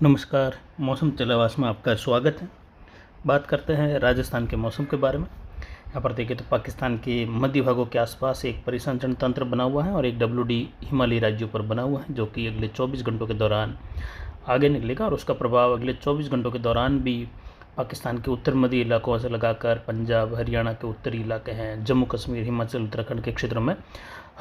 नमस्कार। मौसम चलावास में आपका स्वागत है। बात करते हैं राजस्थान के मौसम के बारे में। यहाँ पर देखें तो पाकिस्तान के मध्य भागों के आसपास एक परिसंचरण तंत्र बना हुआ है और एक WD हिमालयी राज्यों पर बना हुआ है, जो कि अगले 24 घंटों के दौरान आगे निकलेगा और उसका प्रभाव अगले 24 घंटों के दौरान भी पाकिस्तान के उत्तर मध्य इलाकों से लगाकर पंजाब, हरियाणा के उत्तरी इलाके हैं, जम्मू कश्मीर, हिमाचल, उत्तराखंड के क्षेत्रों में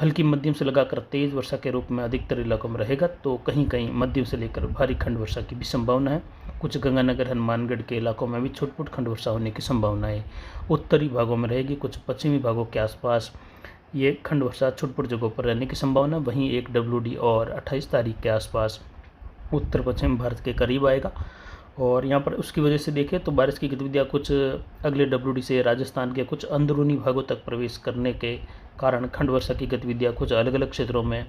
हल्की मध्यम से लगाकर तेज़ वर्षा के रूप में अधिकतर इलाकों में रहेगा। तो कहीं कहीं मध्यम से लेकर भारी खंड वर्षा की भी संभावना है। कुछ गंगानगर, हनुमानगढ़ के इलाकों में भी छुटपुट खंड वर्षा होने की संभावना है। उत्तरी भागों में रहेगी, कुछ पश्चिमी भागों के आसपास ये खंड वर्षा छुटपुट जगहों पर रहने की संभावना। वहीं एक WD और 28 तारीख के आसपास उत्तर पश्चिम भारत के करीब आएगा और यहाँ पर उसकी वजह से देखें तो बारिश की गतिविधियाँ कुछ अगले WD से राजस्थान के कुछ अंदरूनी भागों तक प्रवेश करने के कारण खंड वर्षा की गतिविधियाँ कुछ अलग अलग क्षेत्रों में,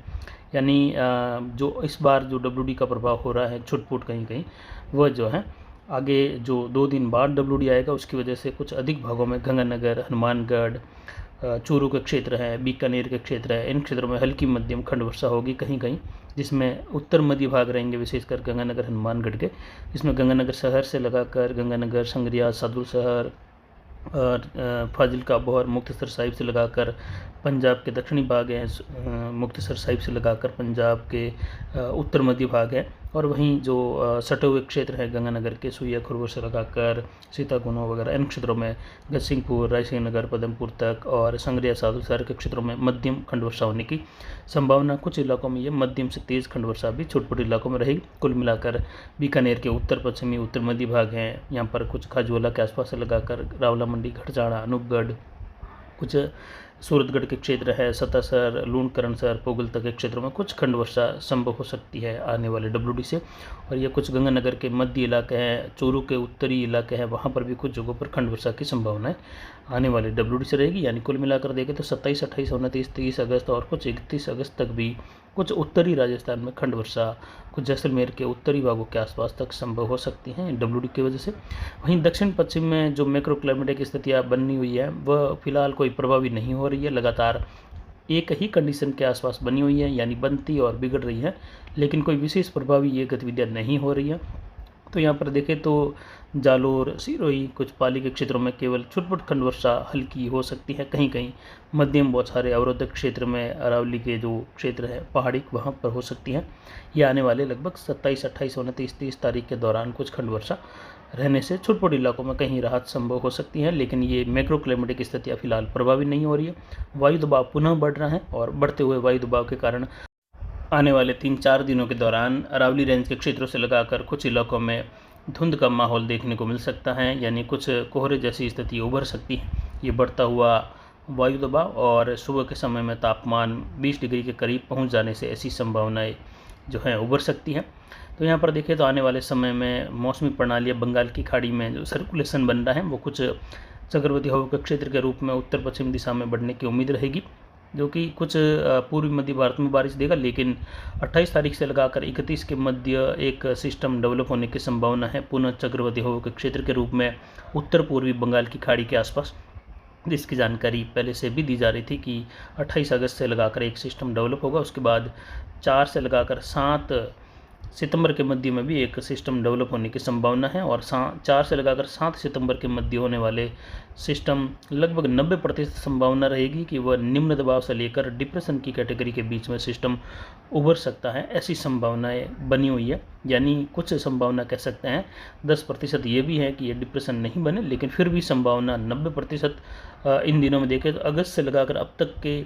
यानी जो इस बार जो WD का प्रभाव हो रहा है छुटपुट कहीं कहीं, वह जो है आगे जो 2 दिन बाद WD आएगा उसकी वजह से कुछ अधिक भागों में गंगानगर, हनुमानगढ़, चूरू के क्षेत्र हैं, बीकानेर के क्षेत्र हैं, इन क्षेत्रों में हल्की मध्यम खंड वर्षा होगी कहीं कहीं, जिसमें उत्तर मध्य भाग रहेंगे विशेषकर गंगानगर, हनुमानगढ़ के। इसमें गंगानगर शहर से लगाकर गंगानगर, संगरिया, सादुल शहर और फाजिल्का, अबोहर, मुक्तसर साहिब से लगाकर पंजाब के दक्षिणी भाग हैं, मुक्तसर साहिब से लगाकर पंजाब के उत्तर मध्य भाग है, और वहीं जो सटे हुए क्षेत्र हैं गंगानगर के, सुइया खुरबुर से लगाकर सीताकुनो वगैरह, इन क्षेत्रों में गजसिंहपुर, रायसिंह नगर, पदमपुर तक और संगरिया, सादुल शहर के क्षेत्रों में मध्यम खंड वर्षा होने की संभावना। कुछ इलाकों में ये मध्यम से तेज़ खंड वर्षा भी छोटे इलाकों में रहेगी। कुल मिलाकर बीकानेर के उत्तर पश्चिमी, उत्तर मध्य भाग हैं, यहाँ पर कुछ खाजोला के आसपास से लगाकर रावला मंडी, घटजाड़ा, अनूपगढ़, कुछ सूरतगढ़ के क्षेत्र है, सतासर, लूणकरणसर, पोगल तक के क्षेत्रों में कुछ खंड वर्षा संभव हो सकती है आने वाले WD से। और ये कुछ गंगानगर के मध्य इलाके हैं, चूरू के उत्तरी इलाके हैं, वहाँ पर भी कुछ जगहों पर खंड वर्षा की संभावना है आने वाले WD से रहेगी। यानी कुल मिलाकर देखें तो 27, 28, 29, 30 अगस्त और कुछ 31 अगस्त तक भी कुछ उत्तरी राजस्थान में खंड वर्षा कुछ जैसलमेर के उत्तरी भागों के आसपास तक संभव हो सकती हैं WD की वजह से। वहीं दक्षिण पश्चिम में जो मैक्रो क्लाइमेटिक स्थितियाँ बनी हुई है वह फिलहाल कोई प्रभावी नहीं हो रही है, लगातार एक ही कंडीशन के आसपास बनी हुई है, यानी बनती और बिगड़ रही है, लेकिन कोई विशेष प्रभावी ये गतिविधियाँ नहीं हो रही है। तो यहाँ पर देखें तो जालोर, सिरोही, कुछ पाली के क्षेत्रों में केवल छुटपुट खंड वर्षा हल्की हो सकती है, कहीं कहीं मध्यम बौछारें अवरोधक क्षेत्र में, अरावली के जो क्षेत्र है पहाड़ी, वहाँ पर हो सकती हैं। ये आने वाले लगभग 27, 28, 29, 30 तारीख के दौरान कुछ खंड वर्षा रहने से छुटपुट इलाकों में कहीं राहत संभव हो सकती है, लेकिन ये मैक्रो क्लाइमेटिक स्थितियाँ फिलहाल प्रभावी नहीं हो रही है। वायु दबाव पुनः बढ़ रहा है और बढ़ते हुए वायु दबाव के कारण आने वाले 3-4 दिनों के दौरान अरावली रेंज के क्षेत्रों से लगाकर कुछ इलाकों में धुंध का माहौल देखने को मिल सकता है, यानी कुछ कोहरे जैसी स्थिति उभर सकती है। ये बढ़ता हुआ वायु दबाव और सुबह के समय में तापमान 20 डिग्री के करीब पहुंच जाने से ऐसी संभावनाएं जो हैं उभर सकती हैं। तो यहाँ पर देखें तो आने वाले समय में मौसमी प्रणाली बंगाल की खाड़ी में जो सर्कुलेशन बन रहा है वो कुछ चक्रवाती हवा के क्षेत्र के रूप में उत्तर पश्चिम दिशा में बढ़ने की उम्मीद रहेगी, जो कि कुछ पूर्वी मध्य भारत में बारिश देगा। लेकिन 28 तारीख से लगाकर 31 के मध्य एक सिस्टम डेवलप होने की संभावना है पुनः चक्रवाती हवा के क्षेत्र के रूप में उत्तर पूर्वी बंगाल की खाड़ी के आसपास, जिसकी जानकारी पहले से भी दी जा रही थी कि 28 अगस्त से लगाकर एक सिस्टम डेवलप होगा। उसके बाद 4 से लगाकर 7 सितंबर के मध्य में भी एक सिस्टम डेवलप होने की संभावना है, और 4 से लगाकर 7 सितंबर के मध्य होने वाले सिस्टम लगभग 90% संभावना रहेगी कि वह निम्न दबाव से लेकर डिप्रेशन की कैटेगरी के बीच में सिस्टम उभर सकता है। ऐसी संभावनाएं बनी हुई है, यानी कुछ संभावना कह सकते हैं 10% ये भी है कि ये डिप्रेशन नहीं बने, लेकिन फिर भी संभावना 90% इन दिनों में देखें तो अगस्त से लगाकर अब तक के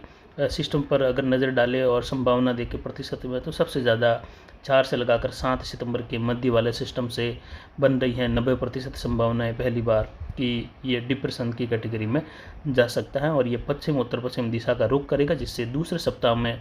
सिस्टम पर अगर नज़र डालें और संभावना देखें प्रतिशत में, तो सबसे ज़्यादा 4 से लगाकर 7 सितंबर के मध्य वाले सिस्टम से बन रही है। 90% संभावना है पहली बार कि ये डिप्रेशन की कैटेगरी में जा सकता है और ये पश्चिम उत्तर पश्चिम दिशा का रुख करेगा, जिससे दूसरे सप्ताह में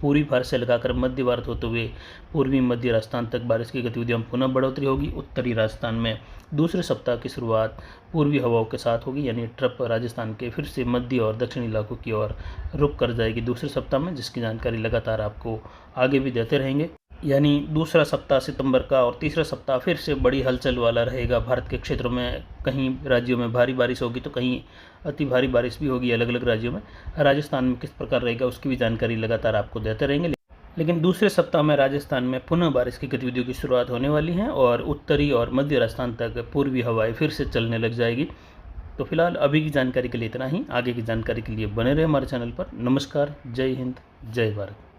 पूर्वी भारत से लगाकर मध्य भारत होते हुए पूर्वी मध्य राजस्थान तक बारिश की गतिविधियों में पुनः बढ़ोतरी होगी। उत्तरी राजस्थान में दूसरे सप्ताह की शुरुआत पूर्वी हवाओं के साथ होगी, यानी ट्रप राजस्थान के फिर से मध्य और दक्षिणी इलाकों की ओर रुख कर जाएगी दूसरे सप्ताह में, जिसकी जानकारी लगातार आपको आगे भी देते रहेंगे। यानी दूसरा सप्ताह सितंबर का और तीसरा सप्ताह फिर से बड़ी हलचल वाला रहेगा। भारत के क्षेत्रों में कहीं राज्यों में भारी बारिश होगी तो कहीं अति भारी बारिश भी होगी अलग अलग राज्यों में। राजस्थान में किस प्रकार रहेगा उसकी भी जानकारी लगातार आपको देते रहेंगे। लेकिन दूसरे सप्ताह में राजस्थान में पुनः बारिश की गतिविधियों की शुरुआत होने वाली है और उत्तरी और मध्य राजस्थान तक पूर्वी हवाएं फिर से चलने लग जाएगी। तो फिलहाल अभी की जानकारी के लिए इतना ही। आगे की जानकारी के लिए बने रहे हमारे चैनल पर। नमस्कार, जय हिंद, जय भारत।